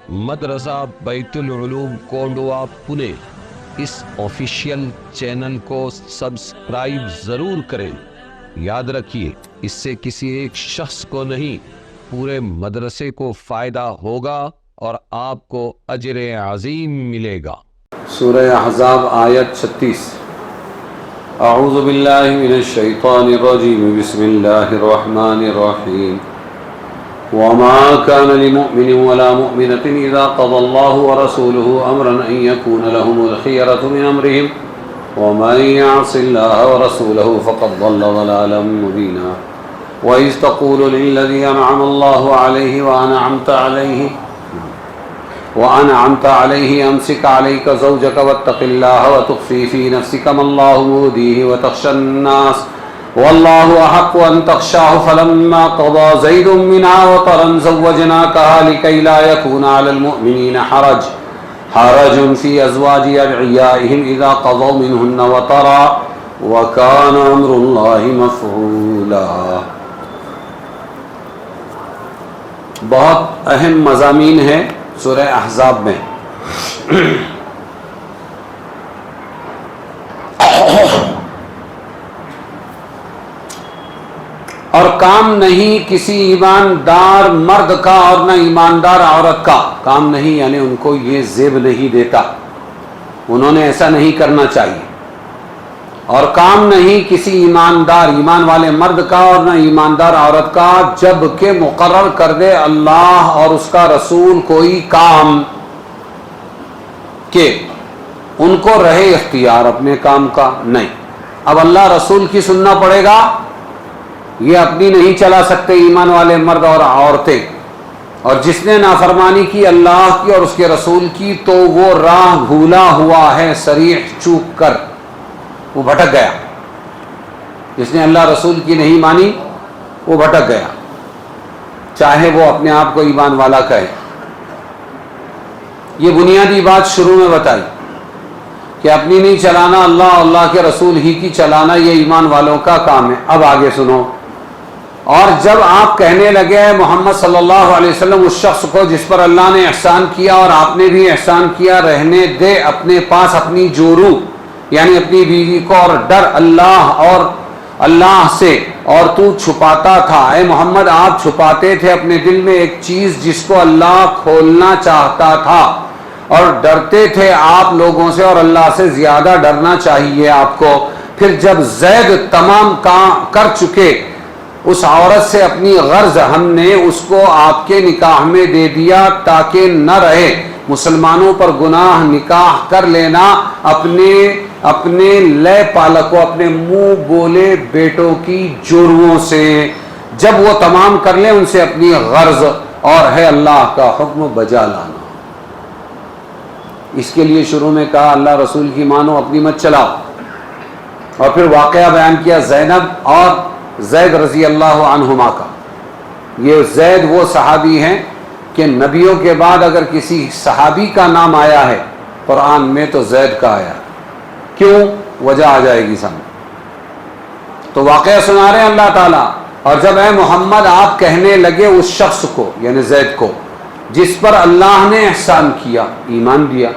مدرسہ بیت العلوم کونڈوا پونے اس official channel کو سبسکرائب ضرور کریں۔ یاد رکھیے اس سے کسی ایک شخص کو نہیں پورے مدرسے کو فائدہ ہوگا اور آپ کو اجر عظیم ملے گا۔ سورہ احزاب آیت 36۔ اعوذ باللہ من الشیطان الرجیم بسم اللہ الرحمن الرحیم وما كان لمؤمن ولا مؤمنة إذا قضى الله ورسوله أمرا أن يكون لهم الخيرة من أمرهم ومن يعص الله ورسوله فقد ضل ضلالا مبينا وإذ تقول للذي أنعم الله عليه وأنعمت عليه أمسك عليك زوجك واتق الله وتخفي في نفسك ما الله مبديه وتخشى الناس والله أحق أن تخشاه فلما قضى زيد منها وطرا زوجناكها لكي لا يكون على المؤمنين حرج في أزواج أدعيائهم إذا قضوا منهن وطرا وكان أمر الله مفعولا۔ بہت اہم مضامین ہیں سورہ احزاب میں۔ اور کام نہیں کسی ایماندار مرد کا اور نہ ایماندار عورت کا، کام نہیں یعنی ان کو یہ زیب نہیں دیتا، انہوں نے ایسا نہیں کرنا چاہیے۔ اور کام نہیں کسی ایماندار ایمان والے مرد کا اور نہ ایماندار عورت کا جب کہ مقرر کر دے اللہ اور اس کا رسول کوئی کام کہ ان کو رہے اختیار اپنے کام کا، نہیں۔ اب اللہ رسول کی سننا پڑے گا، یہ اپنی نہیں چلا سکتے ایمان والے مرد اور عورتیں۔ اور جس نے نافرمانی کی اللہ کی اور اس کے رسول کی تو وہ راہ بھولا ہوا ہے صریح چوک کر، وہ بھٹک گیا۔ جس نے اللہ رسول کی نہیں مانی وہ بھٹک گیا، چاہے وہ اپنے آپ کو ایمان والا کہے۔ یہ بنیادی بات شروع میں بتائی کہ اپنی نہیں چلانا، اللہ کے رسول ہی کی چلانا، یہ ایمان والوں کا کام ہے۔ اب آگے سنو۔ اور جب آپ کہنے لگے محمد صلی اللہ علیہ وسلم اس شخص کو جس پر اللہ نے احسان کیا اور آپ نے بھی احسان کیا، رہنے دے اپنے پاس اپنی جورو یعنی اپنی بیوی کو، اور ڈر اللہ سے، اور تو چھپاتا تھا اے محمد، آپ چھپاتے تھے اپنے دل میں ایک چیز جس کو اللہ کھولنا چاہتا تھا، اور ڈرتے تھے آپ لوگوں سے، اور اللہ سے زیادہ ڈرنا چاہیے آپ کو۔ پھر جب زید تمام کر چکے اس عورت سے اپنی غرض، ہم نے اس کو آپ کے نکاح میں دے دیا تاکہ نہ رہے مسلمانوں پر گناہ نکاح کر لینا اپنے لے پالکوں، اپنے منہ بولے بیٹوں کی جوروؤں سے، جب وہ تمام کر لیں ان سے اپنی غرض، اور ہے اللہ کا حکم بجا لانا۔ اس کے لیے شروع میں کہا اللہ رسول کی مانو، اپنی مت چلاؤ، اور پھر واقعہ بیان کیا زینب اور زید رضی اللہ عنہما کا۔ یہ زید وہ صحابی ہیں کہ نبیوں کے بعد اگر کسی صحابی کا نام آیا ہے قرآن میں تو زید کا آیا۔ کیوں؟ وجہ آ جائے گی سامنے۔ تو واقعہ سنا رہے ہیں اللہ تعالیٰ۔ اور جب اے محمد آپ کہنے لگے اس شخص کو یعنی زید کو جس پر اللہ نے احسان کیا، ایمان دیا،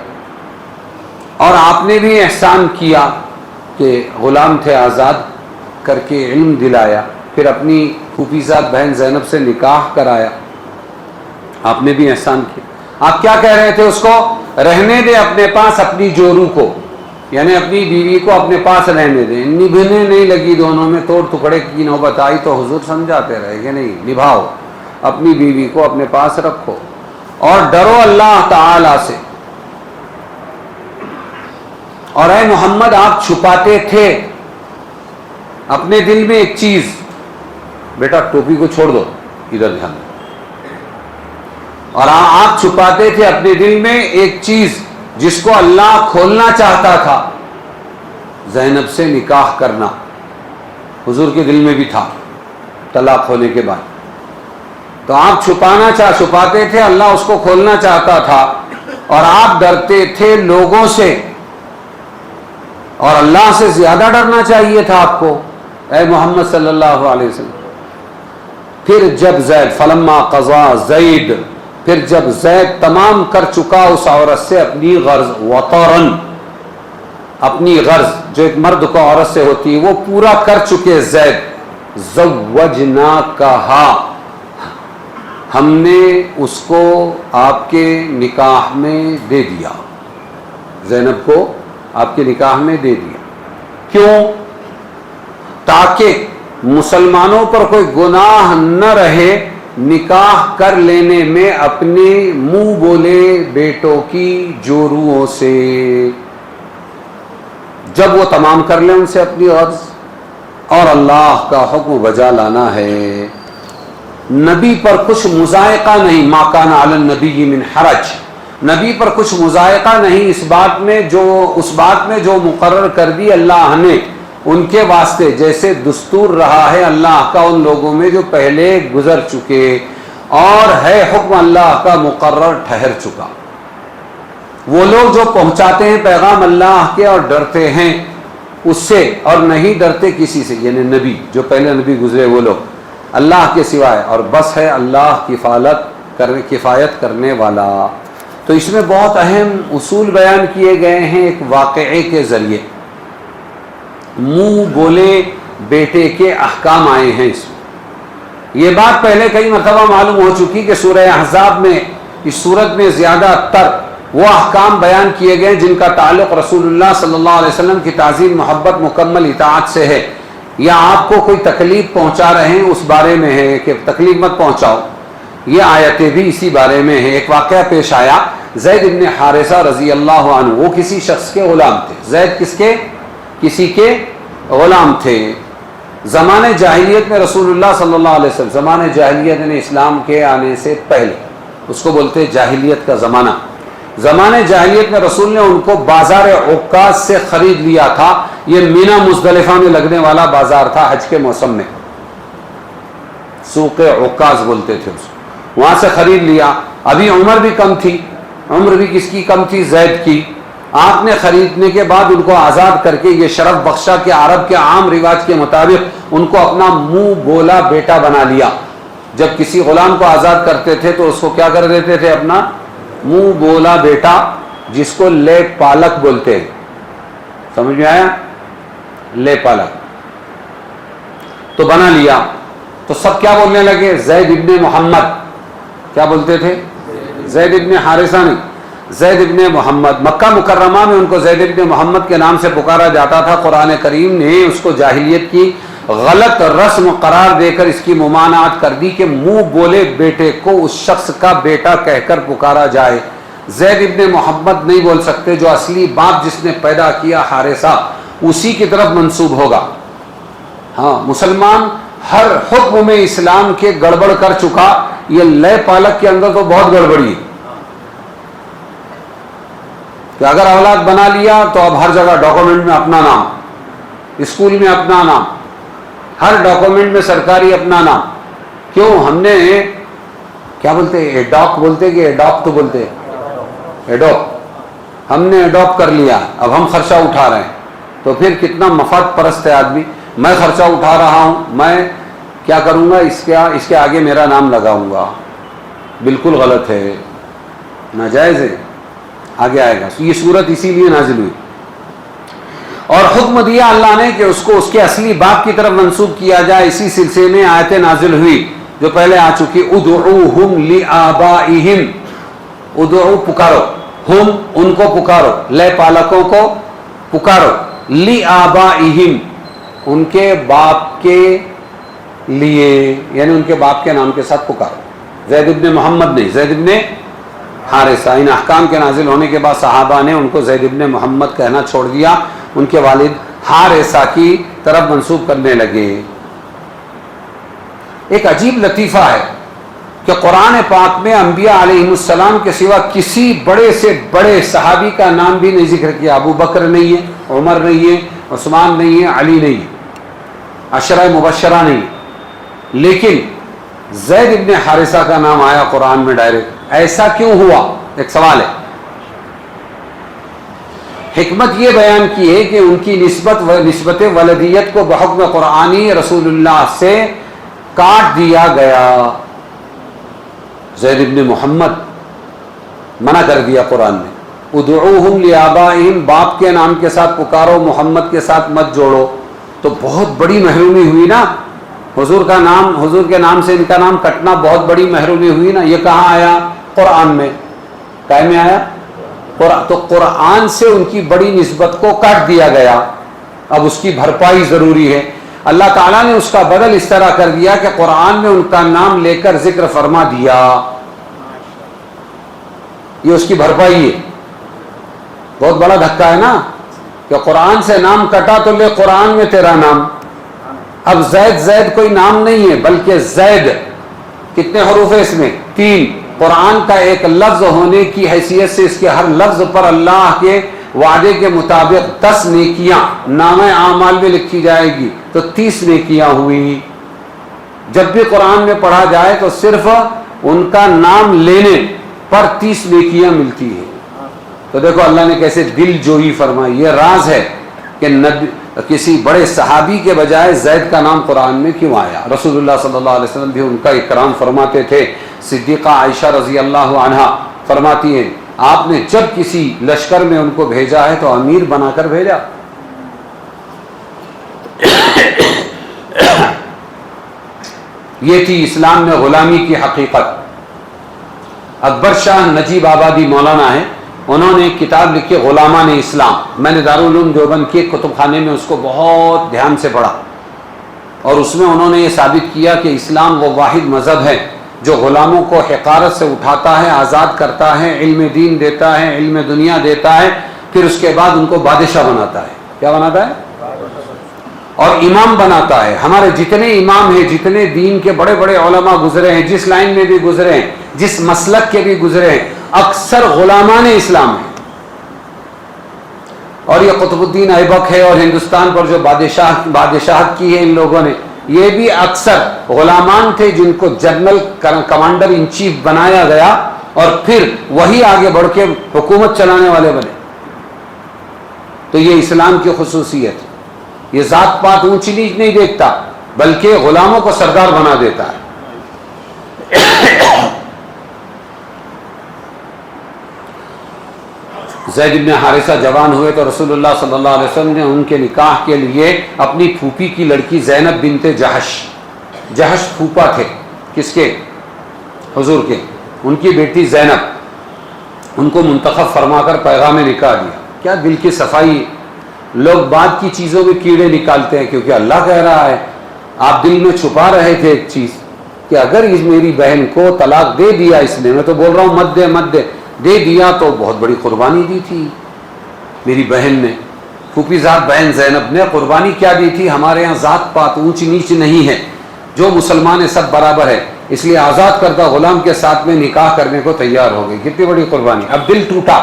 اور آپ نے بھی احسان کیا کہ غلام تھے آزاد کر کے علم دلایا، پھر اپنی پھوپھی زاد بہن زینب سے نکاح کرایا، آپ نے بھی احسان کیا۔ آپ کیا کہہ رہے تھے اس کو؟ رہنے دے اپنے پاس اپنی جورو کو، یعنی اپنی بیوی کو اپنے پاس رہنے دیں۔ نبھنے نہیں لگی دونوں میں، توڑ ٹکڑے کی نوبت آئی تو حضور سمجھاتے رہے کہ نہیں، نبھاؤ، اپنی بیوی کو اپنے پاس رکھو اور ڈرو اللہ تعالی سے۔ اور اے محمد آپ چھپاتے تھے اپنے دل میں ایک چیز، بیٹا ٹوپی کو چھوڑ دو، ادھر دھیان دو، اور آپ چھپاتے تھے اپنے دل میں ایک چیز جس کو اللہ کھولنا چاہتا تھا، زینب سے نکاح کرنا۔ حضور کے دل میں بھی تھا طلاق ہونے کے بعد، تو آپ چھپاتے تھے، اللہ اس کو کھولنا چاہتا تھا، اور آپ ڈرتے تھے لوگوں سے، اور اللہ سے زیادہ ڈرنا چاہیے تھا آپ کو اے محمد صلی اللہ علیہ وسلم۔ پھر جب زید فلما قضا زید، پھر جب زید تمام کر چکا اس عورت سے اپنی غرض، وطرن اپنی غرض جو ایک مرد کو عورت سے ہوتی ہے وہ پورا کر چکے زید، زوجناکہا ہم نے اس کو آپ کے نکاح میں دے دیا، زینب کو آپ کے نکاح میں دے دیا۔ کیوں؟ تاکہ مسلمانوں پر کوئی گناہ نہ رہے نکاح کر لینے میں اپنے منہ بولے بیٹوں کی جوروؤں سے، جب وہ تمام کر لیں ان سے اپنی غرض، اور اللہ کا حکم بجا لانا ہے۔ نبی پر کچھ مضائقہ نہیں، ما کان علی النبی من حرج، نبی پر کچھ مضائقہ نہیں اس بات میں جو مقرر کر دی اللہ نے ان کے واسطے، جیسے دستور رہا ہے اللہ کا ان لوگوں میں جو پہلے گزر چکے، اور ہے حکم اللہ کا مقرر ٹھہر چکا۔ وہ لوگ جو پہنچاتے ہیں پیغام اللہ کے اور ڈرتے ہیں اس سے اور نہیں ڈرتے کسی سے، یعنی نبی جو پہلے نبی گزرے وہ لوگ اللہ کے سوائے، اور بس ہے اللہ کفایت کرنے والا۔ تو اس میں بہت اہم اصول بیان کیے گئے ہیں ایک واقعے کے ذریعے، منہ بولے بیٹے کے احکام آئے ہیں اس میں۔ یہ بات پہلے کئی مرتبہ معلوم ہو چکی کہ سورہ احزاب میں اس صورت میں زیادہ تر وہ احکام بیان کیے گئے جن کا تعلق رسول اللہ صلی اللہ علیہ وسلم کی تعظیم، محبت، مکمل اطاعت سے ہے، یا آپ کو کوئی تکلیف پہنچا رہے ہیں اس بارے میں ہے کہ تکلیف مت پہنچاؤ، یہ آیتیں بھی اسی بارے میں ہیں۔ ایک واقعہ پیش آیا، زید ابن حارثہ رضی اللہ عنہ، وہ کسی شخص کے غلام تھے۔ زید کسی کے غلام تھے۔ زمانے جاہلیت میں رسول اللہ صلی اللہ علیہ وسلم، زمانے جاہلیت یعنی اسلام کے آنے سے پہلے، اس کو بولتے جاہلیت کا زمانہ، زمانے جاہلیت میں رسول نے ان کو بازار عکاظ سے خرید لیا تھا۔ یہ مینا مزدلفہ میں لگنے والا بازار تھا حج کے موسم میں، سوق عکاظ بولتے تھے اس کو، وہاں سے خرید لیا۔ ابھی عمر بھی کم تھی، عمر بھی کس کی کم تھی؟ زید کی۔ آپ نے خریدنے کے بعد ان کو آزاد کر کے یہ شرف بخشا کہ عرب کے عام رواج کے مطابق ان کو اپنا منہ بولا بیٹا بنا لیا۔ جب کسی غلام کو آزاد کرتے تھے تو اس کو کیا کر دیتے تھے؟ اپنا منہ بولا بیٹا، جس کو لے پالک بولتے ہیں۔ سمجھ میں آیا؟ لے پالک تو بنا لیا۔ تو سب کیا بولنے لگے؟ زید ابن محمد۔ کیا بولتے تھے؟ زید ابن حارثہ نہیں، زید ابن محمد۔ مکہ مکرمہ میں ان کو زید ابن محمد کے نام سے پکارا جاتا تھا۔ قرآن کریم نے اس کو جاہلیت کی غلط رسم قرار دے کر اس کی ممانعت کر دی کہ منہ بولے بیٹے کو اس شخص کا بیٹا کہہ کر پکارا جائے۔ زید ابن محمد نہیں بول سکتے، جو اصلی باپ جس نے پیدا کیا حارثہ اسی کی طرف منسوب ہوگا۔ ہاں، مسلمان ہر حکم میں اسلام کے گڑبڑ کر چکا، یہ لے پالک کے اندر تو بہت گڑبڑی ہے کہ اگر اولاد بنا لیا تو اب ہر جگہ ڈاکومنٹ میں اپنا نام، اسکول میں اپنا نام، ہر ڈاکومنٹ میں سرکاری اپنا نام۔ کیوں؟ ہم نے کیا بولتے ہیں؟ ایڈاپ بولتے کہ ایڈاپٹ بولتے؟ ایڈاپ، ہم نے ایڈاپٹ کر لیا، اب ہم خرچہ اٹھا رہے ہیں۔ تو پھر کتنا مفاد پرست ہے آدمی، میں خرچہ اٹھا رہا ہوں، میں کیا کروں گا، اس کے آگے میرا نام لگاؤں گا، بالکل غلط ہے، ناجائز ہے۔ آگے آئے گا، یہ صورت اسی لیے نازل ہوئی۔ اور حکم دیا اللہ نے کہ اس کو اس کے اصلی باپ کی طرف منسوب کیا جائے۔ اسی سلسلے میں آیتیں نازل ہوئی جو پہلے آ چکی، ادعوہم لآبائہم، ادعو پکارو، ہم ان کو پکارو، لے پالکوں کو پکارو، لآبائہم ان کے باپ کے لیے، یعنی ان کے باپ کے نام کے ساتھ پکارو۔ زید ابن محمد نہیں، زید ابن حارثہ۔ ان احکام کے نازل ہونے کے بعد صحابہ نے ان کو زید ابن محمد کہنا چھوڑ دیا، ان کے والد حارثہ کی طرف منسوب کرنے لگے۔ ایک عجیب لطیفہ ہے کہ قرآن پاک میں انبیاء علیہ السلام کے سوا کسی بڑے سے بڑے صحابی کا نام بھی نہیں ذکر کیا۔ ابو بکر نہیں ہے، عمر نہیں ہے، عثمان نہیں ہے، علی نہیں ہے، عشرہ مبشرہ نہیں ہے، لیکن زید ابن حارثہ کا نام آیا قرآن میں ڈائریکٹ۔ ایسا کیوں ہوا؟ ایک سوال ہے۔ حکمت یہ بیان کی ہے کہ ان کی نسبت ولدیت کو بحکم قرآنی رسول اللہ سے کاٹ دیا گیا۔ زید ابن محمد منع کر دیا قرآن نے. ادعوہم لآبائہم، باپ کے نام کے ساتھ پکارو، محمد کے ساتھ مت جوڑو. تو بہت بڑی محرومی ہوئی نا، حضور کے نام سے ان کا نام کٹنا بہت بڑی محرومی ہوئی نا. یہ کہاں آیا؟ قرآن میں. کیا میں آیا؟ تو قرآن سے ان کی بڑی نسبت کو کاٹ دیا گیا. اب اس کی بھرپائی ضروری ہے. اللہ تعالیٰ نے اس کا بدل اس طرح کر دیا کہ قرآن میں ان کا نام لے کر ذکر فرما دیا. یہ اس کی بھرپائی ہے. بہت بڑا دھکا ہے نا کہ قرآن سے نام کٹا تو لے قرآن میں تیرا نام. اب زید کوئی نام نہیں ہے بلکہ زید. کتنے حروف ہے اس میں؟ 3. قرآن کا ایک لفظ ہونے کی حیثیت سے اس کے ہر لفظ پر اللہ کے وعدے کے مطابق 10 نیکیاں نامہ اعمال میں لکھی جائے گی. تو 30 نیکیاں ہوئی. جب بھی قرآن میں پڑھا جائے تو صرف ان کا نام لینے پر 30 نیکیاں ملتی ہیں. تو دیکھو اللہ نے کیسے دل جوئی فرمائی. یہ راز ہے کہ کسی بڑے صحابی کے بجائے زید کا نام قرآن میں کیوں آیا. رسول اللہ صلی اللہ علیہ وسلم بھی ان کا اکرام فرماتے تھے. صدیقہ عائشہ رضی اللہ عنہا فرماتی ہیں آپ نے جب کسی لشکر میں ان کو بھیجا ہے تو امیر بنا کر بھیجا. یہ تھی اسلام میں غلامی کی حقیقت. اکبر شاہ نجیب آبادی مولانا ہے، انہوں نے ایک کتاب لکھی غلامان اسلام. میں نے دارالعلوم دیوبند کے کتب خانے میں اس کو بہت دھیان سے پڑھا اور اس میں انہوں نے یہ ثابت کیا کہ اسلام وہ واحد مذہب ہے جو غلاموں کو حقارت سے اٹھاتا ہے، آزاد کرتا ہے، علم دین دیتا ہے، علم دنیا دیتا ہے، پھر اس کے بعد ان کو بادشاہ بناتا ہے. کیا بناتا ہے؟ اور امام بناتا ہے. ہمارے جتنے امام ہیں، جتنے دین کے بڑے بڑے علماء گزرے ہیں، جس لائن میں بھی گزرے ہیں، جس مسلک کے بھی گزرے ہیں، اکثر غلامان اسلام ہیں. اور یہ قطب الدین ایبک ہے اور ہندوستان پر جو بادشاہت کی ہے ان لوگوں نے، یہ بھی اکثر غلامان تھے جن کو جنرل کمانڈر ان چیف بنایا گیا اور پھر وہی آگے بڑھ کے حکومت چلانے والے بنے. تو یہ اسلام کی خصوصیت. یہ ذات پات اونچ نیچ نہیں دیکھتا بلکہ غلاموں کو سردار بنا دیتا ہے. زید بن حارثہ جوان ہوئے تو رسول اللہ صلی اللہ علیہ وسلم نے ان کے نکاح کے لیے اپنی پھوپھی کی لڑکی زینب بنت جہش پھوپا تھے کس کے؟ حضور کے. ان کی بیٹی زینب ان کو منتخب فرما کر پیغام نکاح دیا. کیا دل کی صفائی. لوگ بعد کی چیزوں میں کیڑے نکالتے ہیں کیونکہ اللہ کہہ رہا ہے. آپ دل میں چھپا رہے تھے ایک چیز کہ اگر اس میری بہن کو طلاق دے دیا اس نے، میں تو بول رہا ہوں مت دے دیا تو بہت بڑی قربانی دی تھی میری بہن نے. پھوپھی ذات بہن زینب نے قربانی کیا دی تھی؟ ہمارے ہاں ذات پات اونچ نیچ نہیں ہے، جو مسلمان ہے سب برابر ہے، اس لیے آزاد کردہ غلام کے ساتھ میں نکاح کرنے کو تیار ہو گئی. کتنی بڑی قربانی. اب دل ٹوٹا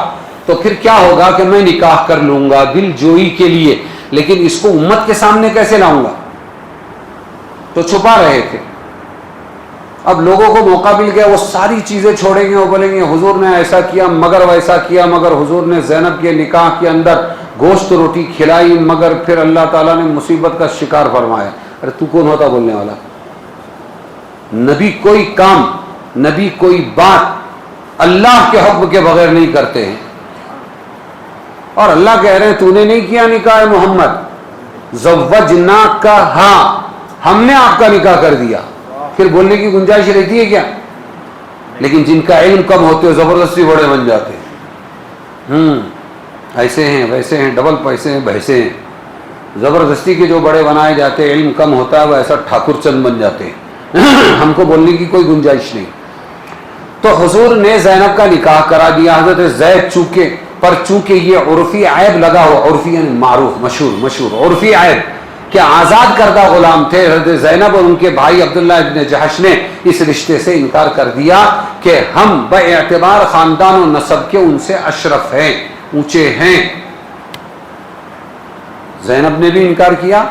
تو پھر کیا ہوگا کہ میں نکاح کر لوں گا دل جوئی کے لیے، لیکن اس کو امت کے سامنے کیسے لاؤں گا؟ تو چھپا رہے تھے. اب لوگوں کو موقع مل گیا، وہ ساری چیزیں چھوڑیں گے، وہ بولیں گے حضور نے ایسا کیا مگر ویسا کیا، مگر حضور نے زینب کے نکاح کے اندر گوشت روٹی کھلائی، مگر پھر اللہ تعالیٰ نے مصیبت کا شکار فرمایا. ارے تو کون ہوتا بولنے والا؟ نبی کوئی کام، نبی کوئی بات اللہ کے حکم کے بغیر نہیں کرتے ہیں. اور اللہ کہہ رہے ہیں تو نے نہیں کیا نکاح محمد، زوجناکا، ہاں ہم نے آپ کا نکاح کر دیا. پھر بولنے کی گنجائش رہتی ہے کیا؟ لیکن جن کا علم کم ہوتے زبردستی بڑے بن جاتے ہیں. ایسے ہیں ویسے ہیں، ڈبل پیسے ہیں بھیسے ہیں. زبردستی کے جو بڑے بنائے جاتے ہیں، علم کم ہوتا ہے وہ ایسا ٹھاکر چند بن جاتے ہیں. ہم کو بولنے کی کوئی گنجائش نہیں. تو حضور نے زینب کا نکاح کرا دیا. حضرت زید چونکہ یہ عرفی عیب لگا ہو، عرفی یعنی معروف، مشہور عرفی عیب کہ آزاد کردہ غلام تھے، حضرت زینب اور ان کے بھائی عبداللہ ابن جہش نے اس رشتے سے انکار کر دیا کہ ہم بے اعتبار خاندان و نسب کے ان سے اشرف ہیں، اونچے ہیں. زینب نے بھی انکار کیا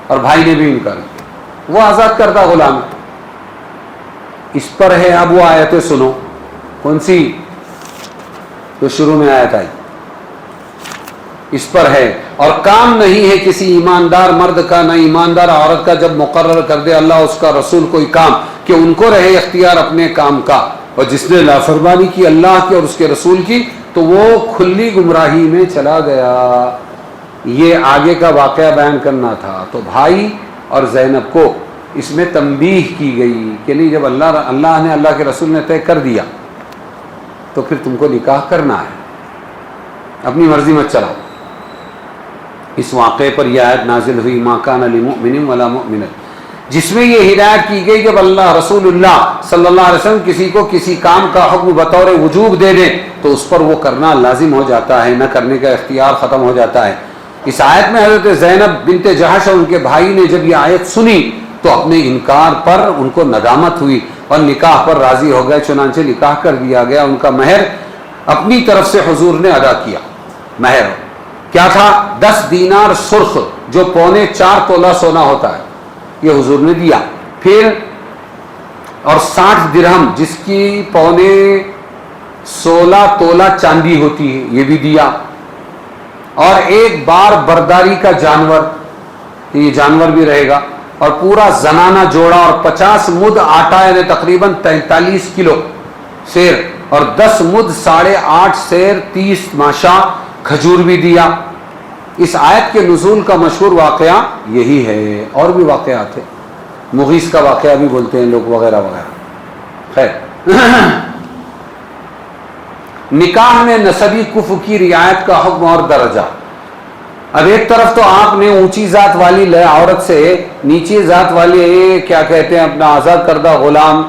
اور بھائی نے بھی انکار کیا. وہ آزاد کردہ غلام ہے. اس پر ہے اب وہ آیتیں سنو. کون سی؟ تو شروع میں آیت آئی اس پر ہے. اور کام نہیں ہے کسی ایماندار مرد کا نہ ایماندار عورت کا جب مقرر کر دے اللہ اس کا رسول کوئی کام کہ ان کو رہے اختیار اپنے کام کا. اور جس نے نافرمانی کی اللہ کی اور اس کے رسول کی تو وہ کھلی گمراہی میں چلا گیا۔ یہ آگے کا واقعہ بیان کرنا تھا۔ تو بھائی اور زینب کو اس میں تنبیہ کی گئی کہ نہیں، جب اللہ نے اللہ کے رسول نے طے کر دیا تو پھر تم کو نکاح کرنا ہے، اپنی مرضی مت چلاؤ۔ اس واقعے پر یہ آیت نازل ہوئی ما کان لمؤمن ولا مؤمنۃ، جس میں یہ ہدایت کی گئی جب اللہ رسول اللہ صلی اللہ علیہ وسلم کسی کو کسی کام کا حکم بطور وجوب دے دیں تو اس پر وہ کرنا لازم ہو جاتا ہے، نہ کرنے کا اختیار ختم ہو جاتا ہے۔ اس آیت میں حضرت زینب بنت جہش اور ان کے بھائی نے جب یہ آیت سنی تو اپنے انکار پر ان کو ندامت ہوئی اور نکاح پر راضی ہو گئے، چنانچہ نکاح کر دیا گیا۔ ان کا مہر اپنی طرف سے حضور نے ادا کیا۔ مہر کیا تھا؟ 10 دینار سرخ جو 4.25 تولہ سونا ہوتا ہے، یہ حضور نے دیا۔ پھر اور 60 درہم جس کی 16.25 تولہ چاندی ہوتی ہے، یہ بھی دیا۔ اور ایک بار برداری کا جانور، یہ جانور بھی رہے گا، اور پورا زنانہ جوڑا، اور 50 مد آٹا یعنی تقریباً 43 کلو سیر، اور 10 مد 8.5 سیر 30 ماشا کھجور بھی دیا۔ اس آیت کے نزول کا مشہور واقعہ یہی ہے، اور بھی واقعات ہیں، مغیث کا واقعہ بھی بولتے ہیں لوگ، وغیرہ وغیرہ۔ خیر، نکاح میں نسبی کفو کی رعایت کا حکم اور درجہ۔ اب ایک طرف تو آپ نے اونچی ذات والی عورت سے نیچی ذات والی کیا کہتے ہیں اپنا آزاد کردہ غلام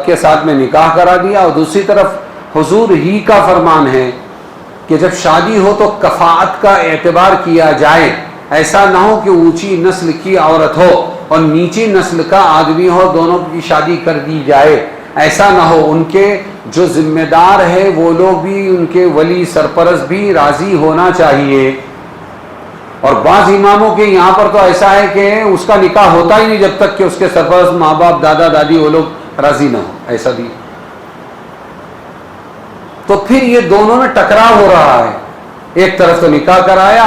کے ساتھ میں نکاح کرا دیا، اور دوسری طرف حضور ہی کا فرمان ہے کہ جب شادی ہو تو کفاءت کا اعتبار کیا جائے، ایسا نہ ہو کہ اونچی نسل کی عورت ہو اور نیچی نسل کا آدمی ہو، دونوں کی شادی کر دی جائے، ایسا نہ ہو۔ ان کے جو ذمہ دار ہے وہ لوگ بھی، ان کے ولی سرپرست بھی راضی ہونا چاہیے۔ اور بعض اماموں کے یہاں پر تو ایسا ہے کہ اس کا نکاح ہوتا ہی نہیں جب تک کہ اس کے سرپرست ماں باپ دادا دادی وہ لوگ راضی نہ ہو، ایسا بھی۔ تو پھر یہ دونوں میں ٹکراؤ ہو رہا ہے، ایک طرف تو نکاح کرایا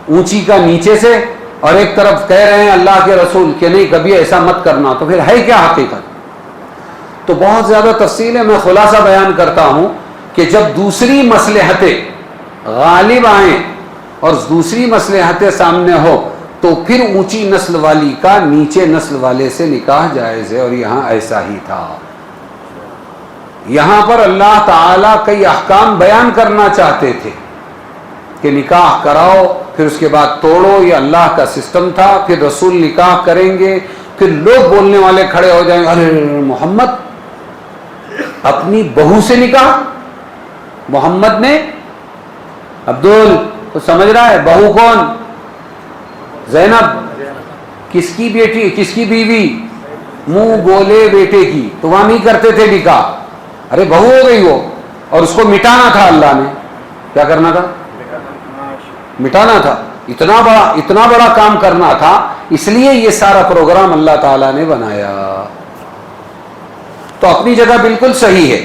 اونچی کا نیچے سے، اور ایک طرف کہہ رہے ہیں اللہ کے رسول کہ نہیں کبھی ایسا مت کرنا، تو پھر ہے کیا حقیقت؟ تو بہت زیادہ تفصیل ہے، میں خلاصہ بیان کرتا ہوں کہ جب دوسری مصلحتیں غالب آئیں اور دوسری مصلحتیں سامنے ہو تو پھر اونچی نسل والی کا نیچے نسل والے سے نکاح جائز ہے، اور یہاں ایسا ہی تھا۔ یہاں پر اللہ تعالیٰ کئی احکام بیان کرنا چاہتے تھے کہ نکاح کراؤ پھر اس کے بعد توڑو، یہ اللہ کا سسٹم تھا۔ پھر رسول نکاح کریں گے، پھر لوگ بولنے والے کھڑے ہو جائیں گے، ارے محمد اپنی بہو سے نکاح، محمد نے عبدل تو سمجھ رہا ہے، بہو کون؟ زینب، کس کی بیٹی، کس کی بیوی؟ منہ بولے بیٹے کی۔ تو وہاں نہیں کرتے تھے نکاح، ارے بہو ہو گئی وہ، اور اس کو مٹانا تھا، اللہ نے کیا کرنا تھا؟ مٹانا تھا، اتنا بڑا کام کرنا تھا، اس لیے یہ سارا پروگرام اللہ تعالیٰ نے بنایا۔ تو اپنی جگہ بالکل صحیح ہے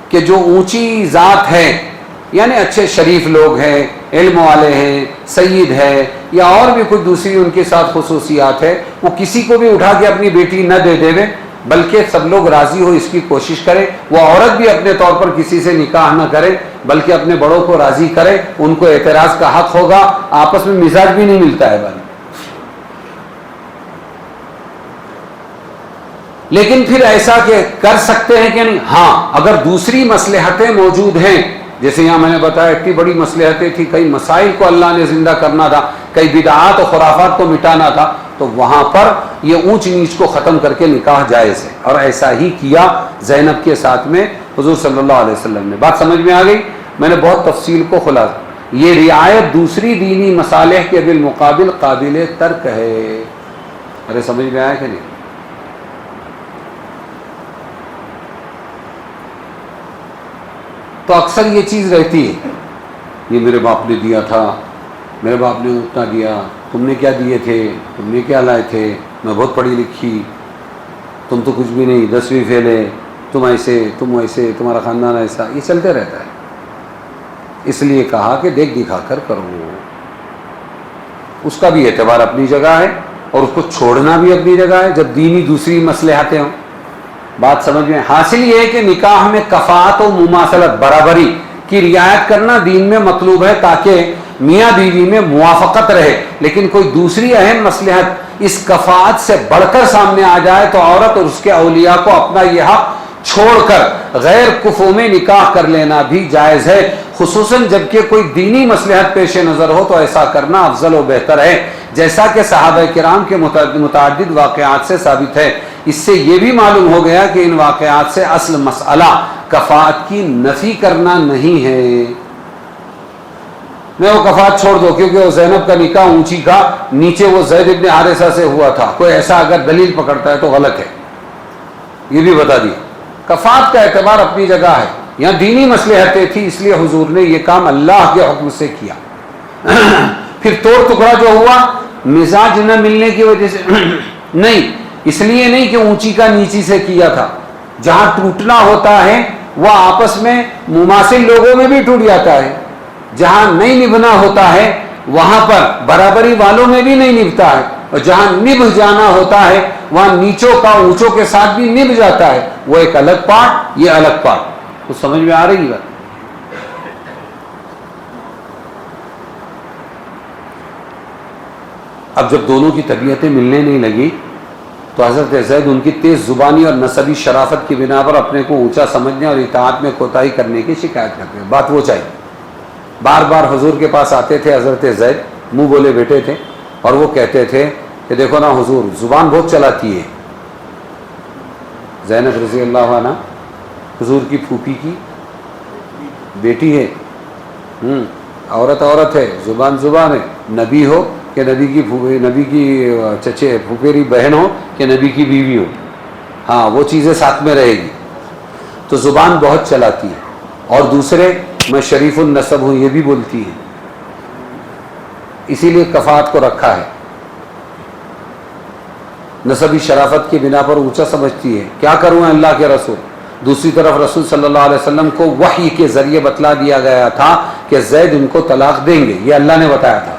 کہ جو اونچی ذات ہے، یعنی اچھے شریف لوگ ہیں، علم والے ہیں، سید ہے، یا اور بھی کچھ دوسری ان کے ساتھ خصوصیات ہے، وہ کسی کو بھی اٹھا کے اپنی بیٹی نہ دے دے، بلکہ سب لوگ راضی ہو اس کی کوشش کرے۔ وہ عورت بھی اپنے طور پر کسی سے نکاح نہ کرے بلکہ اپنے بڑوں کو راضی کرے، ان کو اعتراض کا حق ہوگا، آپس میں مزاج بھی نہیں ملتا ہے بھائی۔ لیکن پھر ایسا کہ کر سکتے ہیں کہ نہیں؟ ہاں، اگر دوسری مصلحتیں موجود ہیں، جیسے یہاں میں نے بتایا اتنی بڑی مصلحتیں تھی، کئی مسائل کو اللہ نے زندہ کرنا تھا، کئی بدعات و خرافات کو مٹانا تھا، تو وہاں پر یہ اونچ نیچ کو ختم کر کے نکاح جائز ہے، اور ایسا ہی کیا زینب کے ساتھ میں حضور صلی اللہ علیہ وسلم نے۔ بات سمجھ میں آ گئی؟ میں نے بہت تفصیل کو خلاصہ، یہ رعایت دوسری دینی مصالح کے بالمقابل قابل ترک ہے۔ ارے سمجھ میں آیا کہ نہیں؟ تو اکثر یہ چیز رہتی ہے، یہ میرے باپ نے دیا تھا، میرے باپ نے اتنا دیا، تم نے کیا دیے تھے، تم نے کیا لائے تھے، میں بہت پڑھی لکھی، تم تو کچھ بھی نہیں، 10ویں فیل ہے، تم ایسے، تم ویسے، تمہارا خاندان ایسا، یہ چلتے رہتا ہے۔ اس لیے کہا کہ دیکھ دکھا کر کرو، اس کا بھی اعتبار اپنی جگہ ہے اور اس کو چھوڑنا بھی اپنی جگہ ہے جب دینی دوسری مصلحتیں ہوں۔ بات سمجھ میں؟ حاصل یہ ہے کہ نکاح میں کفاءت و مماثلت، برابری کی رعایت کرنا دین میں مطلوب ہے تاکہ میاں بیوی میں موافقت رہے، لیکن کوئی دوسری اہم مصلحت اس کفاءت سے بڑھ کر سامنے آ جائے تو عورت اور اس کے اولیاء کو اپنا یہ حق چھوڑ کر غیر کفو میں نکاح کر لینا بھی جائز ہے، خصوصاً جبکہ کوئی دینی مصلحت پیش نظر ہو تو ایسا کرنا افضل و بہتر ہے، جیسا کہ صحابہ کرام کے متعدد واقعات سے ثابت ہے۔ اس سے یہ بھی معلوم ہو گیا کہ ان واقعات سے اصل مسئلہ کفاءت کی نفی کرنا نہیں ہے۔ میں وہ کفاءت چھوڑ دو کیونکہ وہ زینب کا نکاح اونچی کا نیچے وہ زید ابن حارثہ سے ہوا تھا، کوئی ایسا اگر دلیل پکڑتا ہے تو غلط ہے، یہ بھی بتا دیا۔ کفاءت کا اعتبار اپنی جگہ ہے، یہاں دینی مصلحتیں تھی اس لیے حضور نے یہ کام اللہ کے حکم سے کیا۔ پھر توڑ ٹکڑا جو ہوا مزاج نہ ملنے کی وجہ سے نہیں، اس لیے نہیں کہ اونچی کا نیچی سے کیا تھا، جہاں ٹوٹنا ہوتا ہے وہ آپس میں مماثل لوگوں میں بھی ٹوٹ جاتا ہے، جہاں نہیں نبھنا ہوتا ہے وہاں پر برابری والوں میں بھی نہیں نبھتا ہے، اور جہاں نبھ جانا ہوتا ہے وہاں نیچوں کا اونچوں کے ساتھ بھی نبھ جاتا ہے، وہ ایک الگ پارٹ، یہ الگ پارٹ۔ کچھ سمجھ میں آ رہی ہے؟ اب جب دونوں کی طبیعتیں ملنے نہیں لگی تو حضرت زید ان کی تیز زبانی اور نسبی شرافت کی بنا پر اپنے کو اونچا سمجھنے اور اطاعت میں کوتاہی کرنے کی شکایت کرتے ہیں۔ بات وہ چاہیے، بار بار حضور کے پاس آتے تھے حضرت زید، منہ بولے بیٹے تھے، اور وہ کہتے تھے کہ دیکھو نا حضور زبان بہت چلاتی ہے۔ زینب رضی اللہ عنہ حضور کی پھوپھی کی بیٹی ہے، عورت عورت ہے، زبان زبان ہے، نبی ہو کہ نبی کی چچے پھوپھیری بہن ہو کہ نبی کی بیوی ہو، ہاں وہ چیزیں ساتھ میں رہے گی، تو زبان بہت چلاتی ہے۔ اور دوسرے میں شریف النسب ہوں یہ بھی بولتی ہے، اسی لیے کفاءت کو رکھا ہے، نسبی شرافت کی بنا پر اونچا سمجھتی ہے۔ کیا کروں اللہ کے رسول؟ دوسری طرف رسول صلی اللہ علیہ وسلم کو وحی کے ذریعے بتلا دیا گیا تھا کہ زید ان کو طلاق دیں گے، یہ اللہ نے بتایا تھا،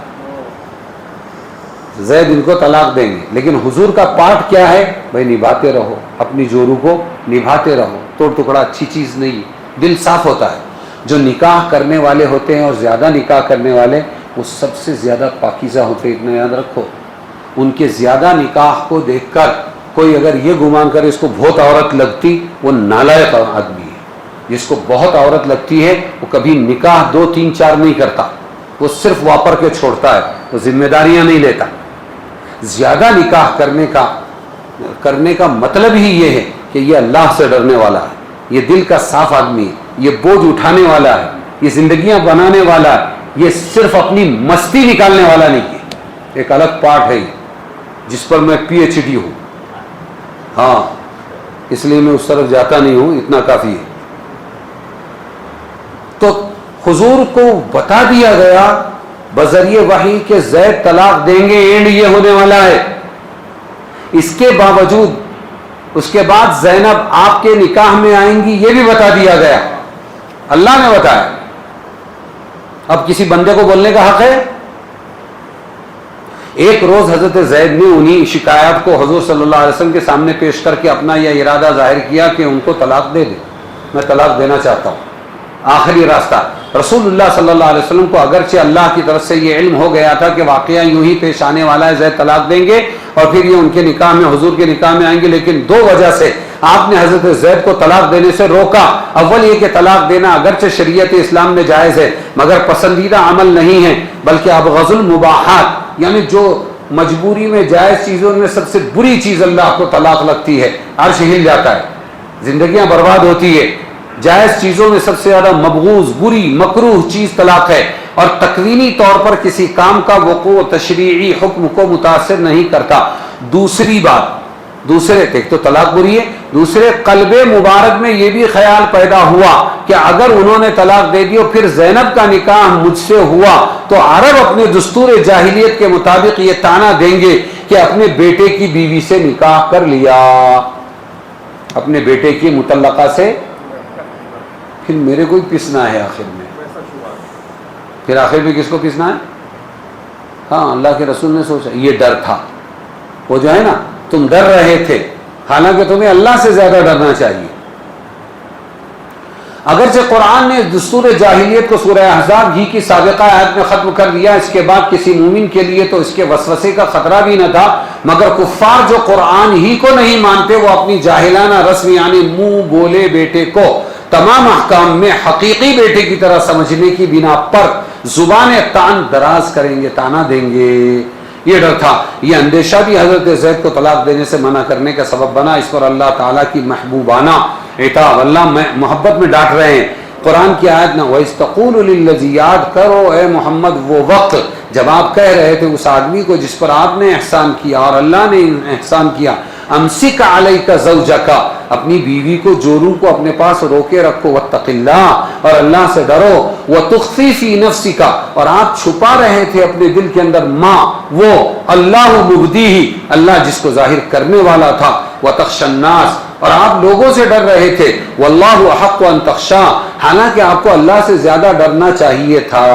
زید ان کو طلاق دیں گے، لیکن حضور کا پارٹ کیا ہے؟ بھائی نبھاتے رہو، اپنی جورو کو نبھاتے رہو، توڑ ٹکڑا اچھی چیز نہیں، دل صاف ہوتا ہے۔ جو نکاح کرنے والے ہوتے ہیں اور زیادہ نکاح کرنے والے وہ سب سے زیادہ پاکیزہ ہوتے ہیں، اتنا یاد رکھو۔ ان کے زیادہ نکاح کو دیکھ کر کوئی اگر یہ گمان کرے اس کو بہت عورت لگتی، وہ نالائق آدمی ہے۔ جس کو بہت عورت لگتی ہے وہ کبھی نکاح 2 3 4 نہیں کرتا، وہ صرف واپر کے چھوڑتا ہے، وہ ذمہ داریاں نہیں لیتا۔ زیادہ نکاح کرنے کا مطلب ہی یہ ہے کہ یہ اللہ سے ڈرنے والا ہے، یہ دل کا صاف آدمی ہے، یہ بوجھ اٹھانے والا ہے، یہ زندگیاں بنانے والا ہے، یہ صرف اپنی مستی نکالنے والا نہیں ہے، ایک الگ پارٹ ہے جس پر میں پی ایچ ڈی ہوں، ہاں اس لیے میں اس طرف جاتا نہیں ہوں، اتنا کافی ہے۔ تو حضور کو بتا دیا گیا بذریعہ وحی کہ زید طلاق دیں گے، اینڈ یہ ہونے والا ہے۔ اس کے باوجود اس کے بعد زینب آپ کے نکاح میں آئیں گی، یہ بھی بتا دیا گیا، اللہ نے بتایا۔ اب کسی بندے کو بولنے کا حق ہے؟ ایک روز حضرت زید نے انہی شکایات کو حضور صلی اللہ علیہ وسلم کے سامنے پیش کر کے اپنا یہ ارادہ ظاہر کیا کہ ان کو طلاق دے دے، میں طلاق دینا چاہتا ہوں، آخری راستہ۔ رسول اللہ صلی اللہ علیہ وسلم کو اگرچہ اللہ کی طرف سے یہ علم ہو گیا تھا کہ واقعہ یوں ہی پیش آنے والا ہے، زید طلاق دیں گے اور پھر یہ ان کے نکاح میں حضور کے نکاح میں آئیں گے، لیکن 2 وجہ سے آپ نے حضرت زید کو طلاق دینے سے روکا۔ اول یہ کہ طلاق دینا اگرچہ شریعت اسلام میں جائز ہے مگر پسندیدہ عمل نہیں ہے، بلکہ ابغض المباحات، یعنی جو مجبوری میں جائز چیزوں میں سب سے بری چیز اللہ کو طلاق لگتی ہے، عرش ہل جاتا ہے، زندگیاں برباد ہوتی ہے۔ جائز چیزوں میں سب سے زیادہ مبغوض، بری، مکروہ چیز طلاق ہے، اور تکوینی طور پر کسی کام کا وقوع تشریعی حکم کو متاثر نہیں کرتا۔ دوسرے ایک تو طلاق بری ہے، دوسرے قلب مبارک میں یہ بھی خیال پیدا ہوا کہ اگر انہوں نے طلاق دے دی اور پھر زینب کا نکاح مجھ سے ہوا تو عرب اپنے دستور جاہلیت کے مطابق یہ طعنہ دیں گے کہ اپنے بیٹے کی بیوی سے نکاح کر لیا، اپنے بیٹے کی مطلقہ سے، پھر میرے کو ہی پسنا ہے آخر میں، پھر آخر میں کس کو پسنا ہے؟ ہاں اللہ کے رسول نے سوچا، یہ ڈر تھا، وہ جو ہے نا تم ڈر رہے تھے حالانکہ تمہیں اللہ سے زیادہ ڈرنا چاہیے. اگرچہ قرآن نے دستور جاہلیت کو سورہ احزاب ہی کی سابقہ آیت میں ختم کر دیا، اس کے بعد کسی مومن کے لیے تو اس کے وسوسے کا خطرہ بھی نہ تھا، مگر کفار جو قرآن ہی کو نہیں مانتے وہ اپنی جاہلانہ رسم یعنی منہ بولے بیٹے کو تمام احکام میں حقیقی بیٹے کی طرح سمجھنے کی بنا پر زبان تان دراز کریں گے، تانا دیں گے. یہ ڈر تھا. یہ اندیشہ بھی حضرت زید کو طلاق دینے سے منع کرنے کا سبب بنا. اس پر اللہ تعالیٰ کی محبوبانہ عتاب، اللہ محبت میں ڈانٹ رہے ہیں. قرآن کی آیت نہ وَإِذْ تَقُولُ لِلَّذِي، یاد کرو اے محمد وہ وقت جب آپ کہہ رہے تھے اس آدمی کو جس پر آپ نے احسان کیا اور اللہ نے احسان کیا، امسک علیک زوجک، اپنی بیوی کو جوروں کو اپنے پاس روکے رکھو، واتق اللہ، اور اللہ سے ڈرو، وتخفی فی نفسک، اور آپ چھپا رہے تھے اپنے دل کے اندر، ما وہ اللہ مبدیہ، اللہ جس کو ظاہر کرنے والا تھا، وتخشى الناس، اور آپ لوگوں سے ڈر رہے تھے، واللہ احق ان تخشى، حالانکہ آپ کو اللہ سے زیادہ ڈرنا چاہیے تھا.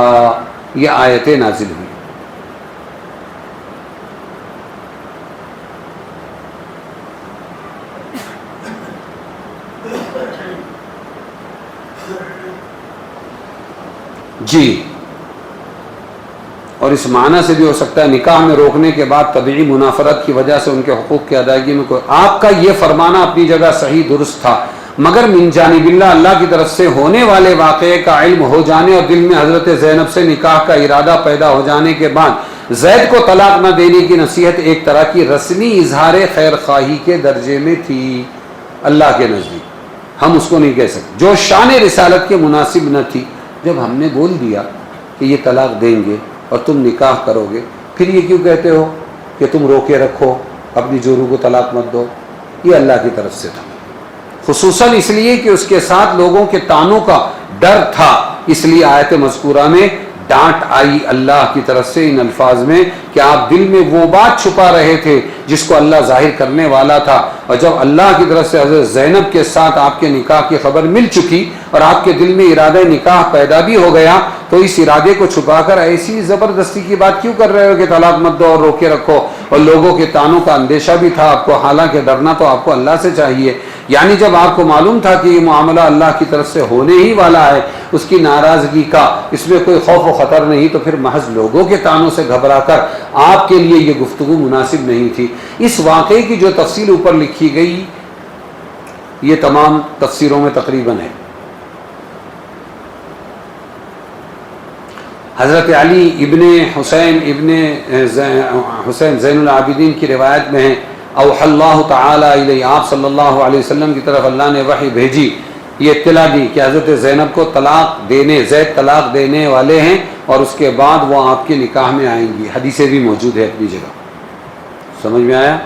یہ آیتیں نازل ہوئی. جی، اور اس معنی سے بھی ہو سکتا ہے نکاح میں روکنے کے بعد طبیعی منافرت کی وجہ سے ان کے حقوق کی ادائیگی میں کوئی. آپ کا یہ فرمانا اپنی جگہ صحیح درست تھا، مگر من جانب اللہ کی طرف سے ہونے والے واقعے کا علم ہو جانے اور دل میں حضرت زینب سے نکاح کا ارادہ پیدا ہو جانے کے بعد زید کو طلاق نہ دینے کی نصیحت ایک طرح کی رسمی اظہار خیر خواہی کے درجے میں تھی اللہ کے نزدیک. ہم اس کو نہیں کہہ سکتے، جو شان رسالت کے مناسب نہ تھی. جب ہم نے بول دیا کہ یہ طلاق دیں گے اور تم نکاح کرو گے، پھر یہ کیوں کہتے ہو کہ تم روکے رکھو، اپنی جوروں کو طلاق مت دو؟ یہ اللہ کی طرف سے تھا، خصوصاً اس لیے کہ اس کے ساتھ لوگوں کے طعنوں کا ڈر تھا. اس لیے آیت مذکورہ میں ڈانٹ آئی اللہ کی طرف سے ان الفاظ میں کہ آپ دل میں وہ بات چھپا رہے تھے جس کو اللہ ظاہر کرنے والا تھا. اور جب اللہ کی طرف سے حضرت زینب کے ساتھ آپ کے نکاح کی خبر مل چکی اور آپ کے دل میں ارادہ نکاح پیدا بھی ہو گیا، تو اس ارادے کو چھپا کر ایسی زبردستی کی بات کیوں کر رہے ہو کہ طلاق مت دو اور روکے رکھو؟ اور لوگوں کے طعنوں کا اندیشہ بھی تھا آپ کو، حالانکہ ڈرنا تو آپ کو اللہ سے چاہیے. یعنی جب آپ کو معلوم تھا کہ یہ معاملہ اللہ کی طرف سے ہونے ہی والا ہے، اس کی ناراضگی کا، اس میں کوئی خوف و خطر نہیں، تو پھر محض لوگوں کے طعنوں سے گھبرا کر آپ کے لیے یہ گفتگو مناسب نہیں تھی. اس واقعے کی جو تفصیل اوپر لکھی گئی یہ تمام تفسیروں میں تقریباً ہے. حضرت علی ابن حسین زین العابدین کی روایت میں ہے، اوحى اللہ تعالی الیہ، آپ صلی اللہ علیہ وسلم کی طرف اللہ نے وحی بھیجی، یہ اطلاع دی کہ حضرت زینب کو زید طلاق دینے والے ہیں اور اس کے بعد وہ آپ کے نکاح میں آئیں گی. حدیثیں بھی موجود ہے اپنی جگہ. سمجھ میں آیا؟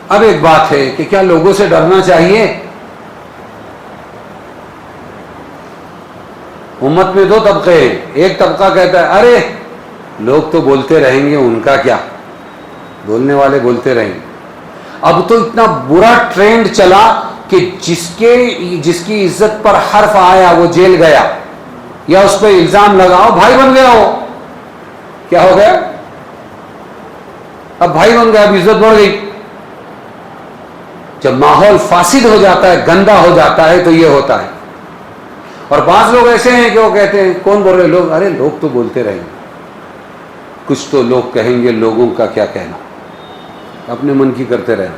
اب ایک بات ہے کہ کیا لوگوں سے ڈرنا چاہیے؟ امت میں دو طبقے ہیں. ایک طبقہ کہتا ہے ارے لوگ تو بولتے رہیں گے، ان کا کیا، بولنے والے بولتے رہیں گے. اب تو اتنا برا ٹرینڈ چلا کہ جس کی عزت پر حرف آیا وہ جیل گیا، یا اس پہ الزام لگاؤ بھائی بن گیا ہو. کیا ہو گیا؟ اب بھائی بن گیا، اب عزت بڑھ گئی. جب ماحول فاسد ہو جاتا ہے، گندا ہو جاتا ہے، تو یہ ہوتا ہے. اور بعض لوگ ایسے ہیں کہ وہ کہتے ہیں کون بول رہے لوگ؟ ارے لوگ تو بولتے رہیں گے، کچھ تو لوگ کہیں گے، لوگوں کا کیا کہنا، اپنے من کی کرتے رہنا.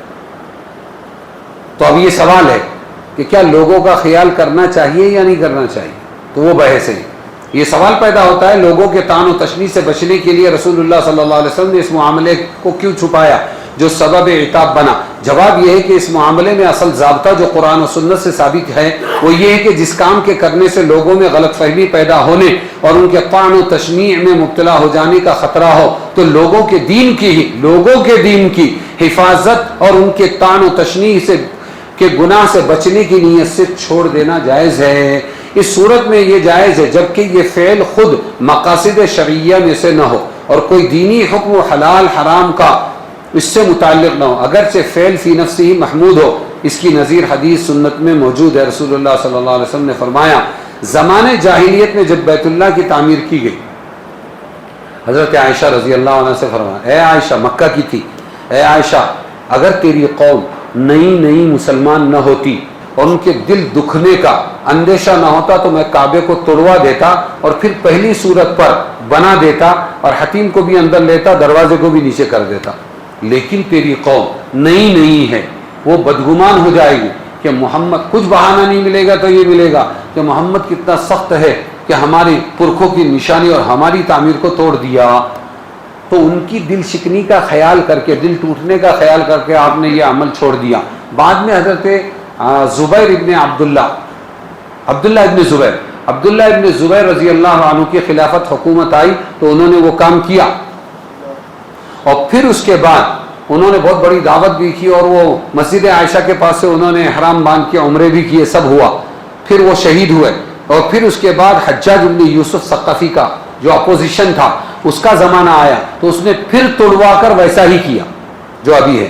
تو اب یہ سوال ہے کہ کیا لوگوں کا خیال کرنا چاہیے یا نہیں کرنا چاہیے؟ تو وہ بحث ہے. یہ سوال پیدا ہوتا ہے لوگوں کے طعن و تشنیع سے بچنے کے لیے رسول اللہ صلی اللہ علیہ وسلم نے اس معاملے کو کیوں چھپایا جو سبب عتاب بنا؟ جواب یہ ہے کہ اس معاملے میں اصل ضابطہ جو قرآن و سنت سے ثابت ہے وہ یہ ہے کہ جس کام کے کرنے سے لوگوں میں غلط فہمی پیدا ہونے اور ان کے طعن و تشنیع میں مبتلا ہو جانے کا خطرہ ہو، تو لوگوں کے دین کی حفاظت اور ان کے طعن و تشنیع سے کہ گناہ سے بچنے کی نیت سے چھوڑ دینا جائز ہے. اس صورت میں یہ جائز ہے جبکہ یہ فعل خود مقاصد شرعیہ میں سے نہ ہو اور کوئی دینی حکم و حلال حرام کا اس سے متعلق نہ ہو، اگرچہ فعل فی نفسی ہی محمود ہو. اس کی نظیر حدیث سنت میں موجود ہے. رسول اللہ صلی اللہ علیہ وسلم نے فرمایا زمانے جاہلیت میں جب بیت اللہ کی تعمیر کی گئی حضرت عائشہ رضی اللہ عنہ سے فرمایا، اے عائشہ، مکہ کی تھی، اے عائشہ اگر تیری قوم نئی مسلمان نہ ہوتی اور ان کے دل دکھنے کا اندیشہ نہ ہوتا تو میں کعبے کو توڑوا دیتا اور پھر پہلی صورت پر بنا دیتا اور حتیم کو بھی اندر لیتا، دروازے کو بھی نیچے کر دیتا، لیکن تیری قوم نئی ہے، وہ بدگمان ہو جائے گی کہ محمد، کچھ بہانہ نہیں ملے گا تو یہ ملے گا کہ محمد کتنا سخت ہے کہ ہماری پرکھوں کی نشانی اور ہماری تعمیر کو توڑ دیا. تو ان کی دل شکنی کا خیال کر کے، دل ٹوٹنے کا خیال کر کے آپ نے یہ عمل چھوڑ دیا. بعد میں حضرت زبیر ابن عبداللہ ابن زبیر رضی اللہ عنہ کی خلافت حکومت آئی تو انہوں نے وہ کام کیا، اور پھر اس کے بعد انہوں نے بہت بڑی دعوت بھی کی اور وہ مسجد عائشہ کے پاس سے انہوں نے احرام باندھ کے عمرے بھی کیے، سب ہوا. پھر وہ شہید ہوئے، اور پھر اس کے بعد حجاج بن یوسف ثقفی کا جو اپوزیشن تھا اس کا زمانہ آیا تو اس نے پھر توڑوا کر ویسا ہی کیا جو ابھی ہے.